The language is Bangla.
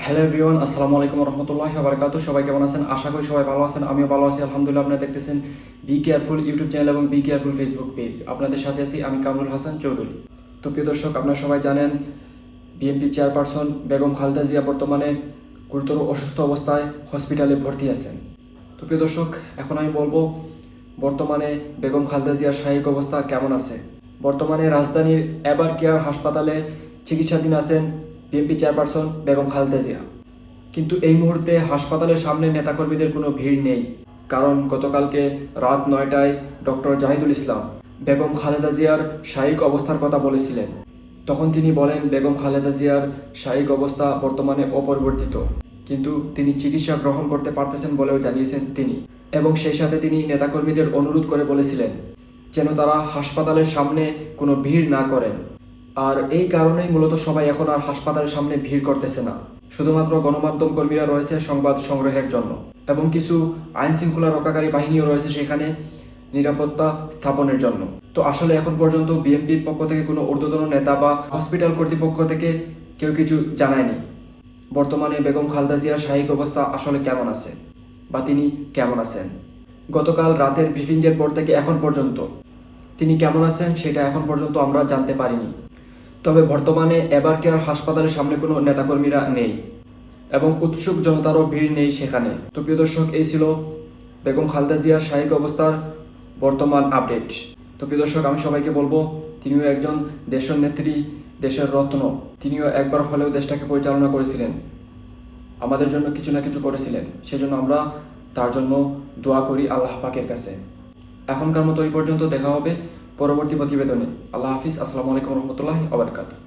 হ্যালো এভরিওয়ান, আসসালামু আলাইকুম রহমতুল্লাহি ওয়া বারাকাতুহু। সবাই কেমন আছেন? আশা করি সবাই ভালো আছেন। আমিও ভালো আছি আলহামদুলিল্লাহ। আপনারা দেখতেছেন বি কেয়ারফুল ইউটিউব চ্যানেল এবং বি কেয়ারফুল ফেসবুক পেজ। আপনাদের সাথে আছি আমি কামরুল হাসান চৌধুরী। তো প্রিয় দর্শক, আপনারা সবাই জানেন বিএনপি চেয়ারপারসন বেগম খালেদা জিয়া বর্তমানে গুরুতর অসুস্থ অবস্থায় হসপিটালে ভর্তি আছেন। তো প্রিয় দর্শক, এখন আমি বলবো বর্তমানে বেগম খালেদা জিয়ার শারীরিক অবস্থা কেমন আছে। বর্তমানে রাজধানীর এভার কেয়ার হাসপাতালে চিকিৎসাধীন আছেন বিএনপি চেয়ারপারসন বেগম খালেদা জিয়া। কিন্তু এই মুহূর্তে হাসপাতালের সামনে নেতাকর্মীদের কোনো ভিড় নেই, কারণ গতকালকে রাত 9টায় ডক্টর জাহিদুল ইসলাম বেগম খালেদা জিয়ার শারীরিক অবস্থার কথা বলেছিলেন। তখন তিনি বলেন বেগম খালেদা জিয়ার শারীরিক অবস্থা বর্তমানে অপরিবর্তিত, কিন্তু তিনি চিকিৎসা গ্রহণ করতে পারতেছেন বলেও জানিয়েছেন তিনি। এবং সেই সাথে তিনি নেতাকর্মীদের অনুরোধ করে বলেছিলেন যেন তারা হাসপাতালের সামনে কোনো ভিড় না করেন। আর এই কারণেই মূলত সবাই এখন আর হাসপাতালের সামনে ভিড় করতেছে না। শুধুমাত্র গণমাধ্যম কর্মীরা রয়েছে সংবাদ সংগ্রহের জন্য, এবং কিছু আইন শৃঙ্খলা রক্ষাকারী বাহিনীও রয়েছে সেখানে নিরাপত্তা স্থাপনের জন্য। তো আসলে এখন পর্যন্ত বিএনপির পক্ষ থেকে কোনো ঊর্ধ্বতন নেতা বা হসপিটাল কর্তৃপক্ষ থেকে কেউ কিছু জানায়নি বর্তমানে বেগম খালেদা জিয়ার শারীরিক অবস্থা আসলে কেমন আছে বা তিনি কেমন আছেন। গতকাল রাতের ব্রিফিংয়ের পর থেকে এখন পর্যন্ত তিনি কেমন আছেন সেটা এখন পর্যন্ত আমরা জানতে পারিনি। তবে বর্তমানে এভার কেয়ার হাসপাতালের সামনে কোনো নেতাকর্মীরা নেই এবং উৎসুক জনতারও ভিড় নেই সেখানে। তো প্রিয় দর্শক, এই ছিল বেগম খালেদা জিয়ার শারীরিক অবস্থার বর্তমান আপডেট। তো প্রিয় দর্শক, আমি সবাইকে বলবো তিনিও একজন দেশের নেত্রী, দেশের রত্ন। তিনিও একবার হলেও দেশটাকে পরিচালনা করেছিলেন, আমাদের জন্য কিছু না কিছু করেছিলেন। সেজন্য আমরা তার জন্য দোয়া করি আল্লাহ পাকের কাছে। এখনকার মতো এই পর্যন্ত, দেখা হবে পরবর্তী প্রতিবেদনে। আল্লাহ হাফিজ, আসসালামু আলাইকুম রহমতুল্লাহি ওয়া বারাকাতুহু।